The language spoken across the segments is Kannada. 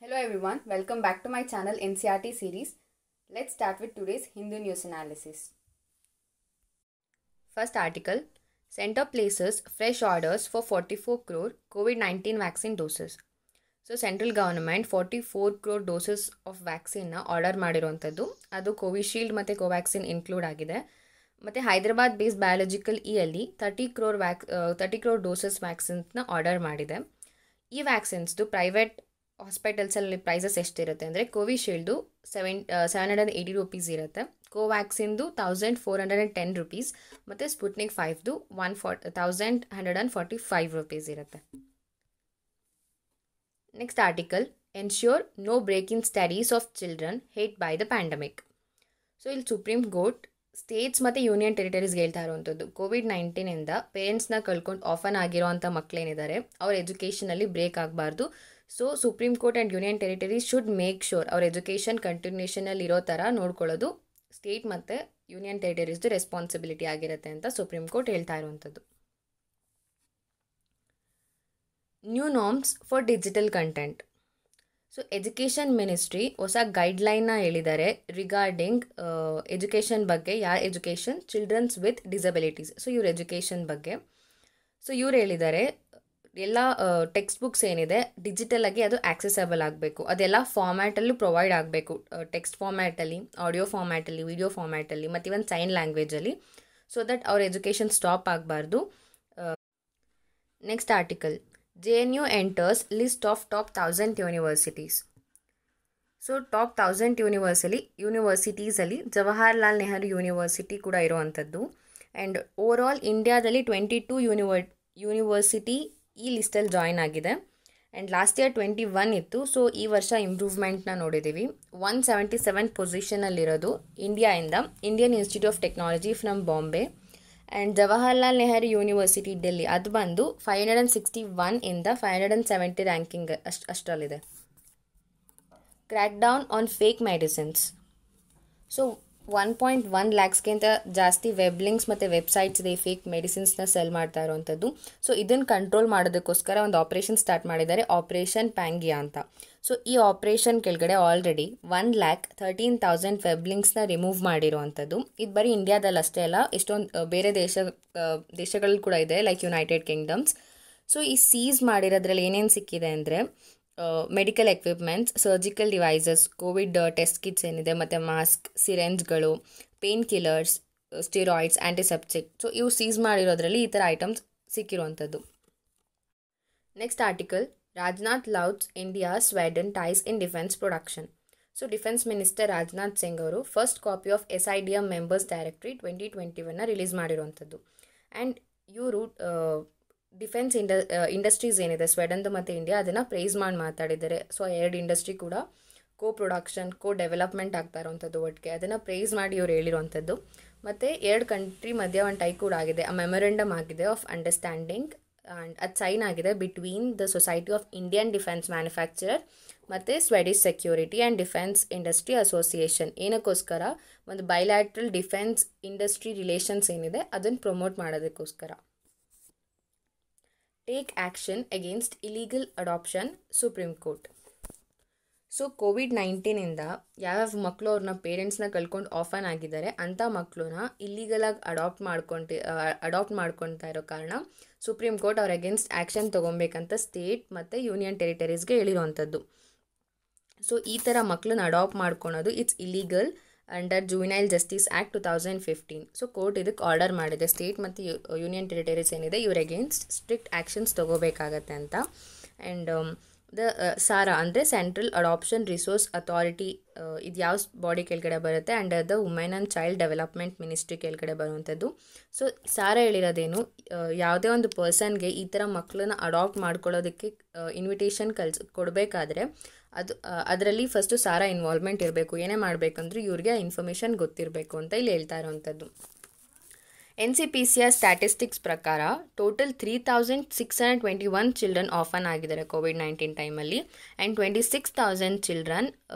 Hello everyone, welcome back to my channel NCRT series. Let's start with today's Hindu news analysis. First article, Center places fresh orders for 44 crore COVID-19 vaccine doses. So central government 44 crore doses of vaccine order ಮಾಡಿರುವಂಥದ್ದು. ಅದು ಕೋವಿಶೀಲ್ಡ್ ಮತ್ತು ಕೋವ್ಯಾಕ್ಸಿನ್ ಇನ್ಕ್ಲೂಡ್ ಆಗಿದೆ. ಮತ್ತು ಹೈದರಾಬಾದ್ ಬೇಸ್ಡ್ ಬಯಾಲಜಿಕಲ್ ಅಲ್ಲಿ 30 crore ಡೋಸಸ್ ವ್ಯಾಕ್ಸಿನ್ಸ್ನ ಆರ್ಡರ್ ಮಾಡಿದೆ. ಈ ವ್ಯಾಕ್ಸಿನ್ಸ್ದು ಪ್ರೈವೇಟ್ ಹಾಸ್ಪಿಟಲ್ಸಲ್ಲಿ ಪ್ರೈಸಸ್ ಎಷ್ಟಿರುತ್ತೆ ಅಂದರೆ ಕೋವಿಶೀಲ್ಡು 780 ರೂಪೀಸ್ ಇರುತ್ತೆ, ಕೋವ್ಯಾಕ್ಸಿನ್ದು 1410 ರೂಪೀಸ್ ಮತ್ತು ಸ್ಪುಟ್ನಿಕ್ 5ದು 1145 ರೂಪೀಸ್ ಇರುತ್ತೆ. Next article, ensure no break in studies of children hit by the pandemic. So ಇಲ್ಲಿ supreme court states and union ಟೆರಿಟರೀಸ್ಗೆ ಹೇಳ್ತಾ ಇರುವಂಥದ್ದು, ಕೋವಿಡ್-19ಇಂದ ಪೇರೆಂಟ್ಸ್ನ ಕಳ್ಕೊಂಡು ಆಫನ್ ಆಗಿರೋವಂಥ ಮಕ್ಕಳೇನಿದ್ದಾರೆ ಅವ್ರ ಎಜುಕೇಷನಲ್ಲಿ ಬ್ರೇಕ್ ಆಗಬಾರ್ದು. So supreme court and union territories should make sure ಅವ್ರ ಎಜುಕೇಷನ್ ಕಂಟಿನ್ಯೂಷನಲ್ಲಿ ಇರೋ ಥರ ನೋಡ್ಕೊಳ್ಳೋದು ಸ್ಟೇಟ್ ಮತ್ತು ಯೂನಿಯನ್ ಟೆರಿಟರೀಸ್ದು ರೆಸ್ಪಾನ್ಸಿಬಿಲಿಟಿ ಆಗಿರುತ್ತೆ ಅಂತ ಸುಪ್ರೀಂ ಕೋರ್ಟ್ ಹೇಳ್ತಾ ಇರುವಂಥದ್ದು. New norms for digital content. So education ministry ಹೊಸ ಗೈಡ್ಲೈನ್ನ ಹೇಳಿದ್ದಾರೆ ರಿಗಾರ್ಡಿಂಗ್ ಎಜುಕೇಷನ್ ಬಗ್ಗೆ. ಯಾರ education? Childrens with disabilities. So ಇವ್ರ ಎಜುಕೇಷನ್ ಬಗ್ಗೆ. ಸೊ ಇವ್ರು ಹೇಳಿದ್ದಾರೆ ಎಲ್ಲ ಟೆಕ್ಸ್ಟ್ ಬುಕ್ಸ್ ಏನಿದೆ ಡಿಜಿಟಲ್ ಆಗಿ ಅದು ಆಕ್ಸೆಸಬಲ್ ಆಗಬೇಕು, ಅದೆಲ್ಲ ಫಾರ್ಮ್ಯಾಟಲ್ಲೂ ಪ್ರೊವೈಡ್ ಆಗಬೇಕು, ಟೆಕ್ಸ್ಟ್ ಫಾರ್ಮ್ಯಾಟಲ್ಲಿ, ಆಡಿಯೋ ಫಾರ್ಮ್ಯಾಟಲ್ಲಿ, ವಿಡಿಯೋ ಫಾರ್ಮ್ಯಾಟಲ್ಲಿ ಮತ್ತು ಇವನ್ ಸೈನ್ ಲ್ಯಾಂಗ್ವೇಜಲ್ಲಿ, ಸೊ ದಟ್ ಅವ್ರ ಎಜುಕೇಷನ್ ಸ್ಟಾಪ್ ಆಗಬಾರ್ದು. Next article, JNU enters list of top 1000 universities. So top 1000 ಯೂನಿವರ್ಸಿಟೀಸಲ್ಲಿ ಜವಾಹರ್ಲಾಲ್ ನೆಹರು ಯೂನಿವರ್ಸಿಟಿ ಕೂಡ ಇರುವಂಥದ್ದು. ಆ್ಯಂಡ್ ಓವರ್ ಆಲ್ ಇಂಡಿಯಾದಲ್ಲಿ 22 ಯೂನಿವರ್ಸಿಟಿ ಈ ಲಿಸ್ಟಲ್ಲಿ ಜಾಯ್ನ್ ಆಗಿದೆ. ಆ್ಯಂಡ್ ಲಾಸ್ಟ್ ಇಯರ್ 21 ಇತ್ತು. ಸೊ ಈ ವರ್ಷ ಇಂಪ್ರೂವ್ಮೆಂಟ್ನ ನೋಡಿದ್ದೀವಿ. 177 ಪೊಸಿಷನಲ್ಲಿರೋದು ಇಂಡಿಯಾಯಿಂದ Indian institute of technology from Bombay. And Jawaharlal Nehru university Delhi ಅದು ಬಂದು 561 ಇಂದ 570 ರ್ಯಾಂಕಿಂಗ್ ಅಷ್ಟರಲ್ಲಿದೆ. Crack down on fake medicines. So 1.1 ಲ್ಯಾಕ್ಸ್ಗಿಂತ ಜಾಸ್ತಿ ವೆಬ್ ಲಿಂಕ್ಸ್ ಮತ್ತು ವೆಬ್ಸೈಟ್ಸ್ ಇದೆ ಫೇಕ್ ಮೆಡಿಸಿನ್ಸ್ನ ಸೆಲ್ ಮಾಡ್ತಾ ಇರುವಂಥದ್ದು. ಸೊ ಇದನ್ನು ಕಂಟ್ರೋಲ್ ಮಾಡೋದಕ್ಕೋಸ್ಕರ ಒಂದು ಆಪ್ರೇಷನ್ ಸ್ಟಾರ್ಟ್ ಮಾಡಿದ್ದಾರೆ, ಆಪ್ರೇಷನ್ ಪ್ಯಾಂಗಿಯಾ ಅಂತ. ಸೊ ಈ ಆಪ್ರೇಷನ್ ಕೆಳಗಡೆ ಆಲ್ರೆಡಿ 1,13,000 ವೆಬ್ ಲಿಂಕ್ಸ್ನ ರಿಮೂವ್ ಮಾಡಿರುವಂಥದ್ದು. ಇದು ಬರೀ ಇಂಡಿಯಾದಲ್ಲಿ ಅಷ್ಟೇ ಅಲ್ಲ, ಎಷ್ಟೊಂದು ಬೇರೆ ದೇಶಗಳು ಕೂಡ ಇದೆ, ಲೈಕ್ ಯುನೈಟೆಡ್ ಕಿಂಗ್ಡಮ್ಸ್. ಸೊ ಈ ಸೀಸ್ ಮಾಡಿರೋದ್ರಲ್ಲಿ ಏನೇನು ಸಿಕ್ಕಿದೆ ಅಂದರೆ medical equipments, surgical devices, covid test kits ಏನಿದೆ ಮತ್ತು ಮಾಸ್ಕ್, ಸಿರೆಂಜ್ಗಳು, pain killers, steroids, antiseptic. So ಇವು ಸೀಸ್ ಮಾಡಿರೋದ್ರಲ್ಲಿ ಈ ಥರ ಐಟಮ್ಸ್ ಸಿಕ್ಕಿರುವಂಥದ್ದು. Next article, Rajnath lauds India Sweden ties in defence production. So defence minister Rajnath Singh ಅವರು first copy of SIDM members directory 2021 release ಮಾಡಿರುವಂಥದ್ದು. ಆ್ಯಂಡ್ ಇವರು ಡಿಫೆನ್ಸ್ ಇಂಡಸ್ಟ್ರೀಸ್ ಏನಿದೆ ಸ್ವೀಡನ್ದು ಮತ್ತು ಇಂಡಿಯಾ ಅದನ್ನು ಪ್ರೈಸ್ ಮಾಡಿ ಮಾತಾಡಿದ್ದಾರೆ. ಸೊ ಎರಡು ಇಂಡಸ್ಟ್ರಿ ಕೂಡ ಪ್ರೊಡಕ್ಷನ್ ಡೆವಲಪ್ಮೆಂಟ್ ಆಗ್ತಾ ಇರೋವಂಥದ್ದು ಒಟ್ಟಿಗೆ ಅದನ್ನು ಪ್ರೈಸ್ ಮಾಡಿ ಇವ್ರು ಹೇಳಿರುವಂಥದ್ದು. ಮತ್ತು ಎರಡು ಕಂಟ್ರಿ ಮಧ್ಯೆ ಒಂದು ಟೈ ಕೂಡ ಆಗಿದೆ, ಆ ಮೆಮೊರೆಂಡಮ್ ಆಗಿದೆ ಆಫ್ ಅಂಡರ್ಸ್ಟ್ಯಾಂಡಿಂಗ್. ಆ್ಯಂಡ್ ಅದು ಸೈನ್ ಆಗಿದೆ between the society of Indian defence manufacturer ಮತ್ತು Swedish security and defence industry association. ಏನಕ್ಕೋಸ್ಕರ? ಒಂದು ಬೈಲ್ಯಾಟ್ರಲ್ ಡಿಫೆನ್ಸ್ ಇಂಡಸ್ಟ್ರಿ ರಿಲೇಷನ್ಸ್ ಏನಿದೆ ಅದನ್ನು ಪ್ರಮೋಟ್ ಮಾಡೋದಕ್ಕೋಸ್ಕರ. Take action against illegal adoption, supreme court. So ಕೋವಿಡ್-19ಇಂದ ಯಾವ್ಯಾವ ಮಕ್ಕಳು ಅವ್ರನ್ನ ಪೇರೆಂಟ್ಸ್ನ ಕಳ್ಕೊಂಡು ಆಫನ್ ಆಗಿದ್ದಾರೆ ಅಂಥ ಮಕ್ಕಳನ್ನ ಇಲ್ಲೀಗಲಾಗಿ ಅಡಾಪ್ಟ್ ಮಾಡ್ಕೊತಾ ಇರೋ ಕಾರಣ ಸುಪ್ರೀಂ ಕೋರ್ಟ್ ಅವ್ರ ಅಗೇನ್ಸ್ಟ್ ಆ್ಯಕ್ಷನ್ ತೊಗೊಬೇಕಂತ ಸ್ಟೇಟ್ ಮತ್ತು ಯೂನಿಯನ್ ಟೆರಿಟರೀಸ್ಗೆ ಹೇಳಿರುವಂಥದ್ದು. ಸೊ ಈ ಥರ ಮಕ್ಕಳನ್ನ ಅಡಾಪ್ಟ್ ಮಾಡ್ಕೊಳೋದು it's illegal under juvenile justice act 2015. So court ಇದಕ್ಕೆ ಆರ್ಡರ್ ಮಾಡಿದೆ, ಸ್ಟೇಟ್ ಮತ್ತು ಯೂನಿಯನ್ ಟೆರಿಟರೀಸ್ ಏನಿದೆ ಇವ್ರ ಅಗೇನ್ಸ್ಟ್ ಸ್ಟ್ರಿಕ್ಟ್ ಆ್ಯಕ್ಷನ್ಸ್ ತೊಗೋಬೇಕಾಗತ್ತೆ ಅಂತ. ಆ್ಯಂಡ್ ಸಾರಾ ಅಂದರೆ ಸೆಂಟ್ರಲ್ ಅಡಾಪ್ಷನ್ ರಿಸೋರ್ಸ್ ಅಥಾರಿಟಿ, ಇದು ಯಾವ ಬಾಡಿ ಕೆಳಗಡೆ ಬರುತ್ತೆ? Under the women and child development ministry ಕೆಳಗಡೆ ಬರುವಂಥದ್ದು. ಸೊ ಸಾರಾ ಹೇಳಿರೋದೇನು, ಯಾವುದೇ ಒಂದು ಪರ್ಸನ್ಗೆ ಈ ಥರ ಮಕ್ಕಳನ್ನ ಅಡಾಪ್ಟ್ ಮಾಡ್ಕೊಳ್ಳೋದಕ್ಕೆ ಇನ್ವಿಟೇಷನ್ ಕೊಡಬೇಕಾದ್ರೆ ಅದರಲ್ಲಿ ಫಸ್ಟು ಸಾರಾ ಇನ್ವಾಲ್ವ್ಮೆಂಟ್ ಇರಬೇಕು. ಏನೇ ಮಾಡಬೇಕಂದ್ರೂ ಇವ್ರಿಗೆ ಇನ್ಫಾರ್ಮೇಷನ್ ಗೊತ್ತಿರಬೇಕು ಅಂತ ಇಲ್ಲಿ ಹೇಳ್ತಾ ಇರೋವಂಥದ್ದು. NCPCR ಸ್ಟ್ಯಾಟಿಸ್ಟಿಕ್ಸ್ ಪ್ರಕಾರ ಟೋಟಲ್ 3,621 ಚಿಲ್ಡ್ರನ್ ಆಫನ್ ಆಗಿದ್ದಾರೆ ಕೋವಿಡ್-19 ಟೈಮಲ್ಲಿ. ಆ್ಯಂಡ್ 26,000 ಚಿಲ್ಡ್ರನ್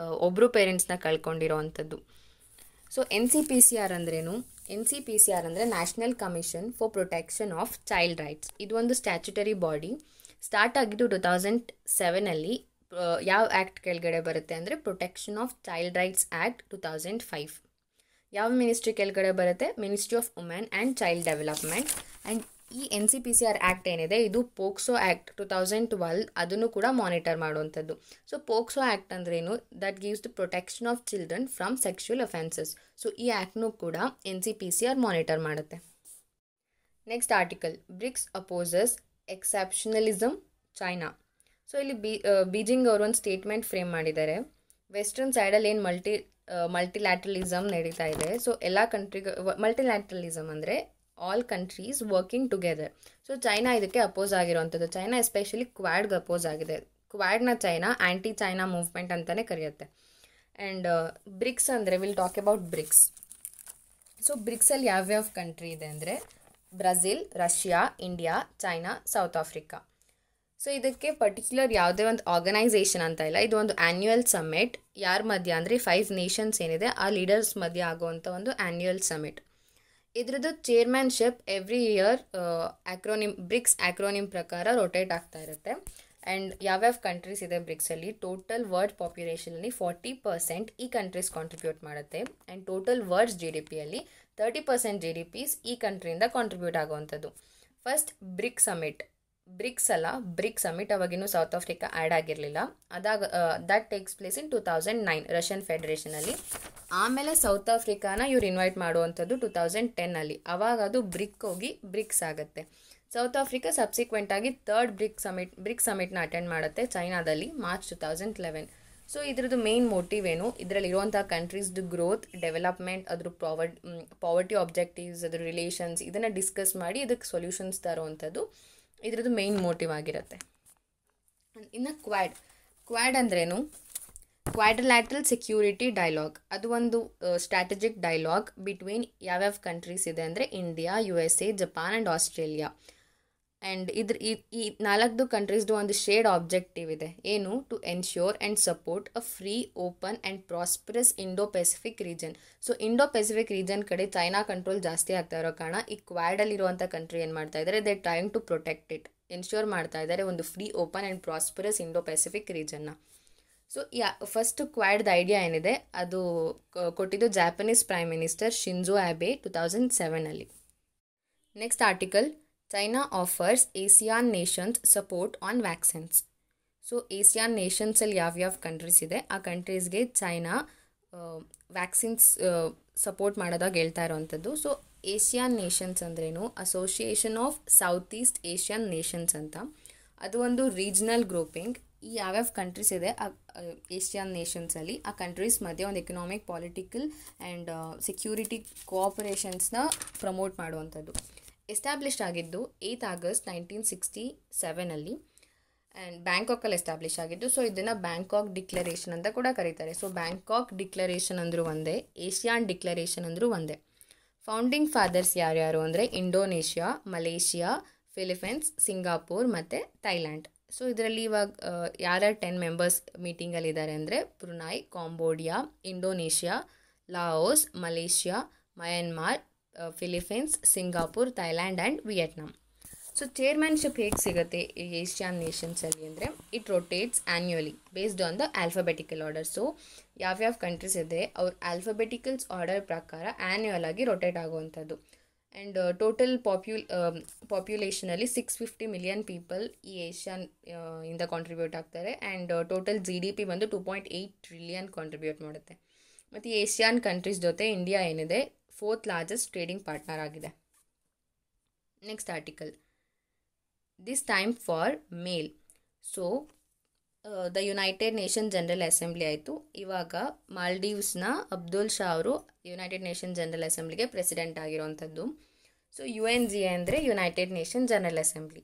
ಒಬ್ಬರು ಪೇರೆಂಟ್ಸ್ನ ಕಳ್ಕೊಂಡಿರೋವಂಥದ್ದು. ಸೊ NCPCR ಅಂದ್ರೇನು? NCPCR ಅಂದರೆ national commission for protection of child rights. ಇದು ಒಂದು ಸ್ಟ್ಯಾಚ್ಯುಟರಿ ಬಾಡಿ. ಸ್ಟಾರ್ಟ್ ಆಗಿದ್ದು 2007 ಯಾವ ಆ್ಯಕ್ಟ್ ಕೆಳಗಡೆ ಬರುತ್ತೆ ಅಂದರೆ protection of child rights act 2005. ಯಾವ ಮಿನಿಸ್ಟ್ರಿ ಕೆಳಗಡೆ ಬರುತ್ತೆ? Ministry of women and child development. And ಈ NCPCR ಆ್ಯಕ್ಟ್ ಏನಿದೆ ಇದು ಪೋಕ್ಸೋ ಆ್ಯಕ್ಟ್ 2012 ಅದನ್ನು ಕೂಡ ಮಾನಿಟರ್ ಮಾಡುವಂಥದ್ದು. ಸೊ ಪೋಕ್ಸೋ ಆ್ಯಕ್ಟ್ ಅಂದ್ರೇನು? That gives the protection of children from sexual offences. So ಈ ಆ್ಯಕ್ಟ್ನೂ ಕೂಡ NCPCR ಮಾನಿಟರ್ ಮಾಡುತ್ತೆ. Next article, BRICS opposes exceptionalism China. So ಇಲ್ಲಿ ಬೀಜಿಂಗ್ ಅವರು ಒಂದು ಸ್ಟೇಟ್ಮೆಂಟ್ ಫ್ರೇಮ್ ಮಾಡಿದ್ದಾರೆ. ವೆಸ್ಟರ್ನ್ ಸೈಡಲ್ಲಿ ಏನು ಮಲ್ಟಿಲ್ಯಾಟ್ರಲಿಸಮ್ ನಡೀತಾ ಇದೆ. ಸೊ ಎಲ್ಲ ಕಂಟ್ರಿಗೂ ಮಲ್ಟಿಲ್ಯಾಟ್ರಲಿಸಮ್ ಅಂದರೆ all countries working together. So China ಇದಕ್ಕೆ ಅಪೋಸ್ ಆಗಿರುವಂಥದ್ದು. ಚೈನಾ ಎಸ್ಪೆಷಲಿ ಕ್ವಾಡ್ಗೆ ಅಪೋಸ್ ಆಗಿದೆ. ಕ್ವಾಡ್ನ ಚೈನಾ ಆ್ಯಂಟಿ ಚೈನಾ ಮೂವ್ಮೆಂಟ್ ಅಂತಲೇ ಕರೆಯುತ್ತೆ. ಆ್ಯಂಡ್ ಬ್ರಿಕ್ಸ್ ಅಂದರೆ will talk about BRICS. So ಬ್ರಿಕ್ಸಲ್ಲಿ ಯಾವ್ಯಾವ ಕಂಟ್ರಿ ಇದೆ ಅಂದರೆ Brazil, Russia, India, China, South Africa. So ಇದಕ್ಕೆ ಪರ್ಟಿಕ್ಯುಲರ್ ಯಾವುದೇ ಒಂದು ಆರ್ಗನೈಸೇಷನ್ ಅಂತ ಇಲ್ಲ. ಇದು ಒಂದು ಆ್ಯನ್ಯುಯಲ್ ಸಮ್ಮಿಟ್. ಯಾರ ಮಧ್ಯೆ ಅಂದರೆ 5 ನೇಷನ್ಸ್ ಏನಿದೆ ಆ ಲೀಡರ್ಸ್ ಮಧ್ಯೆ ಆಗುವಂಥ ಒಂದು ಆ್ಯನ್ಯುಯಲ್ ಸಮ್ಮಿಟ್. ಇದ್ರದ್ದು ಚೇರ್ಮನ್ಶಿಪ್ ಎವ್ರಿ ಇಯರ್ ಬ್ರಿಕ್ಸ್ ಆ್ಯಕ್ರೋನಿಮ್ ಪ್ರಕಾರ ರೊಟೇಟ್ ಆಗ್ತಾ ಇರುತ್ತೆ. ಆ್ಯಂಡ್ ಯಾವ್ಯಾವ ಕಂಟ್ರೀಸ್ ಇದೆ ಬ್ರಿಕ್ಸಲ್ಲಿ? ಟೋಟಲ್ ವರ್ಲ್ಡ್ ಪಾಪ್ಯುಲೇಷನಲ್ಲಿ 40% ಈ ಕಂಟ್ರೀಸ್ ಕಾಂಟ್ರಿಬ್ಯೂಟ್ ಮಾಡುತ್ತೆ. ಆ್ಯಂಡ್ ಟೋಟಲ್ ವರ್ಲ್ಡ್ಸ್ GDPಯಲ್ಲಿ 30% GDPs ಈ ಕಂಟ್ರಿಯಿಂದ ಕಾಂಟ್ರಿಬ್ಯೂಟ್ ಆಗುವಂಥದ್ದು. ಫಸ್ಟ್ ಬ್ರಿಕ್ ಸಮಿಟ್, ಬ್ರಿಕ್ಸ್ ಅಲ್ಲ ಬ್ರಿಕ್ ಸಮಿಟ್, ಅವಾಗಿನ್ನೂ ಸೌತ್ ಆಫ್ರಿಕಾ ಆ್ಯಡ್ ಆಗಿರಲಿಲ್ಲ. That takes place in 2009 Russian ಫೆಡರೇಷನಲ್ಲಿ. ಆಮೇಲೆ ಸೌತ್ ಆಫ್ರಿಕಾನ ಇವ್ರು ಇನ್ವೈಟ್ ಮಾಡುವಂಥದ್ದು 2010ಅಲ್ಲಿ. ಅವಾಗ ಅದು ಬ್ರಿಕ್ ಹೋಗಿ ಬ್ರಿಕ್ಸ್ ಆಗುತ್ತೆ. ಸೌತ್ ಆಫ್ರಿಕಾ ಸಬ್ಸಿಕ್ವೆಂಟಾಗಿ ಥರ್ಡ್ ಬ್ರಿಕ್ ಸಮಿಟ್ನ ಅಟೆಂಡ್ ಮಾಡುತ್ತೆ ಚೈನಾದಲ್ಲಿ ಮಾರ್ಚ್ 2011. ಸೊ ಇದ್ರದ್ದು ಮೇನ್ ಮೋಟಿವ್ ಏನು? ಇದರಲ್ಲಿರುವಂಥ ಕಂಟ್ರೀಸ್ದು ಗ್ರೋತ್, ಡೆವಲಪ್ಮೆಂಟ್, ಅದ್ರ ಪಾವರ್ಟಿ ಆಬ್ಜೆಕ್ಟಿವ್ಸ್, ಅದ್ರ ರಿಲೇಷನ್ಸ್ ಇದನ್ನು ಡಿಸ್ಕಸ್ ಮಾಡಿ ಇದಕ್ಕೆ ಸೊಲ್ಯೂಷನ್ಸ್ ತರುವಂಥದ್ದು ಇದ್ರದ್ದು ಮೇನ್ ಮೋಟಿವ್ ಆಗಿರುತ್ತೆ. ಇನ್ನು ಕ್ವಾಡ್ ಅಂದ್ರೇನು? Quadrilateral security dialogue. ಅದು ಒಂದು ಸ್ಟ್ರಾಟಜಿಕ್ ಡೈಲಾಗ್ ಬಿಟ್ವೀನ್ ಯಾವ್ಯಾವ ಕಂಟ್ರೀಸ್ ಇದೆ ಅಂದರೆ India, USA, Japan and Australia. And ಈ 4 ಕಂಟ್ರೀಸ್ದು ಒಂದು ಶೇರ್ಡ್ ಆಬ್ಜೆಕ್ಟಿವ್ ಇದೆ. ಏನು? To ensure and support a free, open and prosperous Indo Pacific region. So Indo Pacific region ಕಡೆ ಚೈನಾ ಕಂಟ್ರೋಲ್ ಜಾಸ್ತಿ ಆಗ್ತಾ ಇರೋ ಕಾರಣ ಈ ಕ್ವಾಡಲ್ಲಿರುವಂಥ ಕಂಟ್ರಿ ಏನು ಮಾಡ್ತಾ ಇದ್ದಾರೆ? They trying to protect it, ensure ಮಾಡ್ತಾ ಇದ್ದಾರೆ ಒಂದು free, open and prosperous Indo Pacific ರೀಜನ್ನ. ಸೊ ಫಸ್ಟ್ ಕ್ವಾಡ್ದ ಐಡಿಯಾ ಏನಿದೆ ಅದು ಕೊಟ್ಟಿದ್ದು Japanese prime minister Shinzo Abe 2007ಅಲ್ಲಿ. Next article, China offers ASEAN nations support on vaccines. So ASEAN ನೇಷನ್ಸಲ್ಲಿ ಯಾವ್ಯಾವ ಕಂಟ್ರೀಸ್ ಇದೆ ಆ ಕಂಟ್ರೀಸ್ಗೆ ಚೈನಾ ವ್ಯಾಕ್ಸಿನ್ಸ್ ಸಪೋರ್ಟ್ ಮಾಡೋದಾಗ ಹೇಳ್ತಾ ಇರೋವಂಥದ್ದು. ಸೊ ಏಷಿಯಾನ್ ನೇಷನ್ಸ್ ಅಂದ್ರೇನು? Association of South East Asian nations ಅಂತ. ಅದು ಒಂದು ರೀಜ್ನಲ್ ಗ್ರೂಪಿಂಗ್. ಈ ಯಾವ್ಯಾವ ಕಂಟ್ರೀಸ್ ಇದೆ ಆ ಏಷ್ಯನ್ ನೇಷನ್ಸಲ್ಲಿ ಆ ಕಂಟ್ರೀಸ್ ಮಧ್ಯೆ ಒಂದು ಎಕನಾಮಿಕ್, ಪೊಲಿಟಿಕಲ್ ಆ್ಯಂಡ್ ಸೆಕ್ಯೂರಿಟಿ ಕೋಆಪರೇಷನ್ಸ್ನ ಪ್ರಮೋಟ್ ಮಾಡುವಂಥದ್ದು. ಎಸ್ಟಾಬ್ಲಿಷ್ ಆಗಿದ್ದು 8 ಆಗಸ್ಟ್ 1967ಅಲ್ಲಿ ಆ್ಯಂಡ್ ಬ್ಯಾಂಕಾಕಲ್ಲಿ ಎಸ್ಟಾಬ್ಲಿಷ್ ಆಗಿದ್ದು. ಸೊ ಇದನ್ನು ಬ್ಯಾಂಕಾಕ್ ಡಿಕ್ಲರೇಷನ್ ಅಂತ ಕೂಡ ಕರೀತಾರೆ. ಸೊ ಬ್ಯಾಂಕಾಕ್ ಡಿಕ್ಲರೇಷನ್ ಅಂದರೂ ಒಂದೇ, ಏಷ್ಯಾನ್ ಡಿಕ್ಲರೇಷನ್ ಅಂದರೂ ಒಂದೇ. ಫೌಂಡಿಂಗ್ ಫಾದರ್ಸ್ ಯಾರ್ಯಾರು ಅಂದರೆ ಇಂಡೋನೇಷ್ಯಾ, ಮಲೇಷಿಯಾ, ಫಿಲಿಪೈನ್ಸ್, ಸಿಂಗಾಪುರ್ ಮತ್ತು ಥೈಲ್ಯಾಂಡ್. ಸೊ ಇದರಲ್ಲಿ ಇವಾಗ ಯಾರ್ಯಾರು 10 ಮೆಂಬರ್ಸ್ ಮೀಟಿಂಗಲ್ಲಿದ್ದಾರೆ ಅಂದರೆ Brunei, Cambodia, Indonesia, Laos, Malaysia, Myanmar, Philippines, Singapore, Thailand and Vietnam. So chairmanship ಹೇಗೆ ಸಿಗುತ್ತೆ ಈ ಏಷ್ಯನ್ ನೇಷನ್ಸಲ್ಲಿ ಅಂದರೆ it rotates annually based on the alphabetical order. So ಯಾವ್ಯಾವ ಕಂಟ್ರೀಸ್ ಇದೆ ಅವ್ರ ಆಲ್ಫಾಬೆಟಿಕಲ್ಸ್ ಆರ್ಡರ್ ಪ್ರಕಾರ ಆ್ಯನ್ಯುವಲ್ ಆಗಿ ರೊಟೇಟ್ ಆಗುವಂಥದ್ದು. ಆ್ಯಂಡ್ ಟೋಟಲ್ ಪಾಪ್ಯುಲೇಷನಲ್ಲಿ 650 ಮಿಲಿಯನ್ ಪೀಪಲ್ ಈ ಏಷ್ಯನ್ ಇಂದ ಕಾಂಟ್ರಿಬ್ಯೂಟ್ ಆಗ್ತಾರೆ. ಆ್ಯಂಡ್ ಟೋಟಲ್ GDP ಬಂದು 2.8 ಟ್ರಿಲಿಯನ್ ಕಾಂಟ್ರಿಬ್ಯೂಟ್ ಮಾಡುತ್ತೆ. ಮತ್ತು ಈ ಏಷ್ಯನ್ ಕಂಟ್ರೀಸ್ ಜೊತೆ ಇಂಡಿಯಾ ಏನಿದೆ 4th ಲಾರ್ಜೆಸ್ಟ್ ಟ್ರೇಡಿಂಗ್ ಪಾರ್ಟ್ನರ್ ಆಗಿದೆ. Next article, this time for Male. So the United Nation General Assembly ಆಯಿತು. ಇವಾಗ ಮಾಲ್ಡೀವ್ಸ್ನ ಅಬ್ದುಲ್ ಶಾ ಅವರು ಯುನೈಟೆಡ್ ನೇಷನ್ ಜನರಲ್ ಅಸೆಂಬ್ಲಿಗೆ ಪ್ರೆಸಿಡೆಂಟ್ ಆಗಿರೋವಂಥದ್ದು. ಸೊ UNGA ಅಂದರೆ United Nation General Assembly.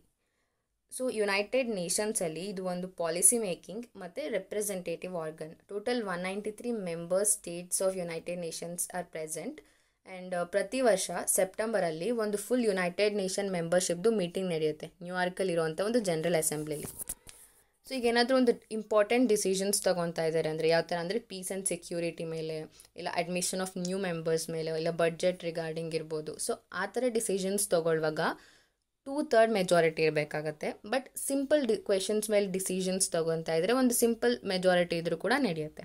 So United ನೇಷನ್ಸಲ್ಲಿ ಇದು ಒಂದು ಪಾಲಿಸಿ ಮೇಕಿಂಗ್ ಮತ್ತು representative organ. Total 193 member states of United Nations are present. And ಪ್ರತಿ ವರ್ಷ ಸೆಪ್ಟೆಂಬರಲ್ಲಿ ಒಂದು ಫುಲ್ ಯುನೈಟೆಡ್ ನೇಷನ್ ಮೆಂಬರ್ಶಿಪ್ದು ಮೀಟಿಂಗ್ ನಡೆಯುತ್ತೆ ನ್ಯೂಯಾರ್ಕಲ್ಲಿರುವಂಥ ಒಂದು ಜನರಲ್ ಅಸೆಂಬ್ಲಿಲಿ. ಸೊ ಈಗ ಏನಾದರೂ ಒಂದು ಇಂಪಾರ್ಟೆಂಟ್ ಡಿಸಿಷನ್ಸ್ ತೊಗೊತಾ ಇದ್ದಾರೆ ಅಂದರೆ ಯಾವ ಥರ ಅಂದರೆ ಪೀಸ್ ಆ್ಯಂಡ್ ಸೆಕ್ಯೂರಿಟಿ ಮೇಲೆ, ಇಲ್ಲ ಅಡ್ಮಿಷನ್ ಆಫ್ ನ್ಯೂ ಮೆಂಬರ್ಸ್ ಮೇಲೆ, ಇಲ್ಲ ಬಡ್ಜೆಟ್ ರಿಗಾರ್ಡಿಂಗ್ ಇರ್ಬೋದು. ಸೊ ಆ ಥರ ಡಿಸಿಷನ್ಸ್ ತೊಗೊಳ್ಳುವಾಗ 2/3 ಮೆಜಾರಿಟಿ ಇರಬೇಕಾಗತ್ತೆ. ಬಟ್ ಸಿಂಪಲ್ ಕ್ವೆಶನ್ಸ್ ಮೇಲೆ ಡಿಸಿಷನ್ಸ್ ತೊಗೊತಾ ಇದ್ದರೆ ಒಂದು ಸಿಂಪಲ್ ಮೆಜಾರಿಟಿ ಇದ್ರೂ ಕೂಡ ನಡೆಯುತ್ತೆ.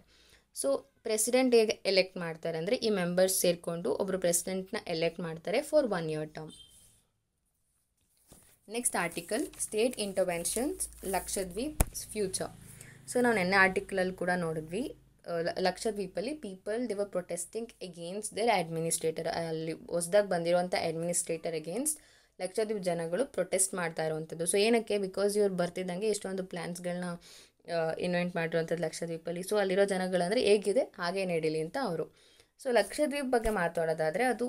ಸೊ ಪ್ರೆಸಿಡೆಂಟ್ ಹೇಗೆ ಎಲೆಕ್ಟ್ ಮಾಡ್ತಾರೆ ಅಂದರೆ ಈ ಮೆಂಬರ್ಸ್ ಸೇರಿಕೊಂಡು ಒಬ್ಬರು ಪ್ರೆಸಿಡೆಂಟ್ನ ಎಲೆಕ್ಟ್ ಮಾಡ್ತಾರೆ for 1 year term. Next article, state interventions Lakshadweep future. So ನಾವು ನೆನ್ನೆ ಆರ್ಟಿಕಲಲ್ಲಿ ಕೂಡ ನೋಡಿದ್ವಿ, ಲಕ್ಷದ್ವೀಪಲ್ಲಿ people they were protesting against their administrator. ಅಲ್ಲಿ ಹೊಸ್ದಾಗಿ ಬಂದಿರುವಂಥ ಅಡ್ಮಿನಿಸ್ಟ್ರೇಟರ್ ಅಗೇನ್ಸ್ಟ್ ಲಕ್ಷದ್ವೀಪ್ ಜನಗಳು ಪ್ರೊಟೆಸ್ಟ್ ಮಾಡ್ತಾ ಇರುವಂಥದ್ದು. ಸೊ ಏನಕ್ಕೆ? ಬಿಕಾಸ್ ಇವ್ರು ಬರ್ತಿದ್ದಂಗೆ ಎಷ್ಟೊಂದು ಪ್ಲ್ಯಾನ್ಸ್ಗಳನ್ನ ಇನ್ವೆಂಟ್ ಮಾಡಿರುವಂಥದ್ದು ಲಕ್ಷದ್ವೀಪಲ್ಲಿ. ಸೊ ಅಲ್ಲಿರೋ ಜನಗಳಂದರೆ ಹೇಗಿದೆ ಹಾಗೇ ನಡೀಲಿ ಅಂತ ಅವರು. ಸೊ ಲಕ್ಷದ್ವೀಪ್ ಬಗ್ಗೆ ಮಾತಾಡೋದಾದರೆ ಅದು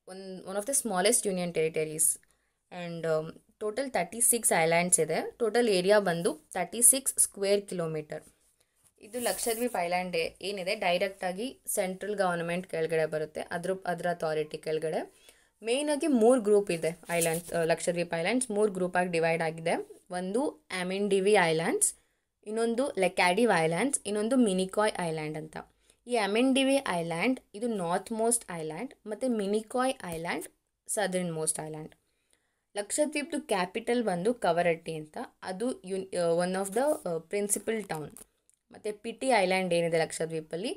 one of the smallest union territories and total 36 islands ಇದೆ. ಟೋಟಲ್ ಏರಿಯಾ ಬಂದು 36 ಸ್ಕ್ವೇರ್ ಕಿಲೋಮೀಟರ್. ಇದು ಲಕ್ಷದ್ವೀಪ್ ಐಲ್ಯಾಂಡ್ ಏನಿದೆ ಡೈರೆಕ್ಟಾಗಿ ಸೆಂಟ್ರಲ್ ಗವರ್ನಮೆಂಟ್ ಕೆಳಗಡೆ ಬರುತ್ತೆ, ಅದರ ಅಥಾರಿಟಿ ಕೆಳಗಡೆ. ಮೇಯ್ನಾಗಿ 3 ಗ್ರೂಪ್ ಇದೆ ಐಲ್ಯಾಂಡ್ಸ್, ಲಕ್ಷದ್ವೀಪ್ ಐಲ್ಯಾಂಡ್ಸ್ 3 ಗ್ರೂಪಾಗಿ ಡಿವೈಡ್ ಆಗಿದೆ. ಒಂದು ಅಮಿಂಡಿವಿ ಐಲ್ಯಾಂಡ್ಸ್, ಇನ್ನೊಂದು ಲೆಕ್ಯಾಡಿವ್ ಐಲ್ಯಾಂಡ್ಸ್, ಇನ್ನೊಂದು ಮಿನಿಕಾಯ್ ಐಲ್ಯಾಂಡ್ ಅಂತ. ಈ ಅಮಿಂಡಿವಿ ಐಲ್ಯಾಂಡ್ ಇದು ನಾರ್ತ್ ಮೋಸ್ಟ್ ಐಲ್ಯಾಂಡ್ ಮತ್ತು Minicoy island southern most island. ಲಕ್ಷದ್ವೀಪ್ದು ಕ್ಯಾಪಿಟಲ್ ಬಂದು ಕವರಟ್ಟಿ ಅಂತ, ಅದು one of the principal town. ಮತ್ತು ಪಿಟಿ ಐಲ್ಯಾಂಡ್ ಏನಿದೆ ಲಕ್ಷದ್ವೀಪಲ್ಲಿ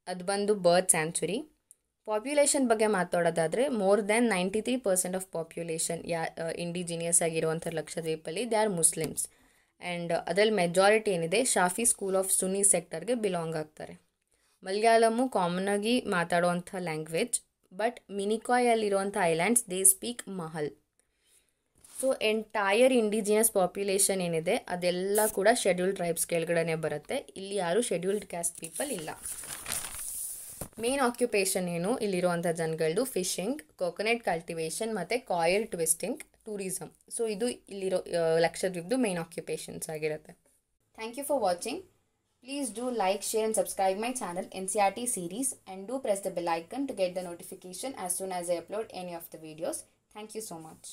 ಅದು ಬಂದು ಬರ್ಡ್ ಸ್ಯಾಂಚುರಿ. ಪಾಪ್ಯುಲೇಷನ್ ಬಗ್ಗೆ ಮಾತಾಡೋದಾದರೆ more than 93% of population indigenous ಆಗಿರುವಂಥ ಲಕ್ಷದ್ವೀಪಲ್ಲಿ ದೇ ಆರ್ ಮುಸ್ಲಿಮ್ಸ್. ಆ್ಯಂಡ್ ಅದರಲ್ಲಿ ಮೆಜಾರಿಟಿ ಏನಿದೆ ಶಾಫಿ ಸ್ಕೂಲ್ ಆಫ್ ಸುನ್ನಿ ಸೆಕ್ಟರ್ಗೆ ಬಿಲಾಂಗ್ ಆಗ್ತಾರೆ. ಮಲಯಾಳಮು ಕಾಮನಾಗಿ ಮಾತಾಡುವಂಥ ಲ್ಯಾಂಗ್ವೇಜ್. ಬಟ್ ಮಿನಿಕಾಯಲ್ಲಿರುವಂಥ islands they speak Mahal. So entire indigenous population ಏನಿದೆ ಅದೆಲ್ಲ ಕೂಡ ಶೆಡ್ಯೂಲ್ಡ್ ಟ್ರೈಬ್ಸ್ ಕೆಳಗಡೆ ಬರುತ್ತೆ. ಇಲ್ಲಿ ಯಾರು ಶೆಡ್ಯೂಲ್ಡ್ ಕ್ಯಾಸ್ಟ್ ಪೀಪಲ್ ಇಲ್ಲ. ಮೇನ್ ಆಕ್ಯುಪೇಷನ್ ಏನು ಇಲ್ಲಿರುವಂಥ ಜನಗಳದ್ದು? ಫಿಶಿಂಗ್, ಕೋಕೋನಟ್ ಕಲ್ಟಿವೇಷನ್ ಮತ್ತು ಕಾಯಿಲ್ ಟ್ವಿಸ್ಟಿಂಗ್, ಟೂರಿಸಮ್. ಸೊ ಇದು ಇಲ್ಲಿರೋ ಲಕ್ಷದ್ವೀಪ್ದು ಮೇನ್ ಆಕ್ಯುಪೇಷನ್ಸ್ ಆಗಿರುತ್ತೆ. Thank you for watching. Please do like, share and subscribe my channel NCERT series and do press the bell icon to get the notification as soon as I upload any of the videos. Thank you so much.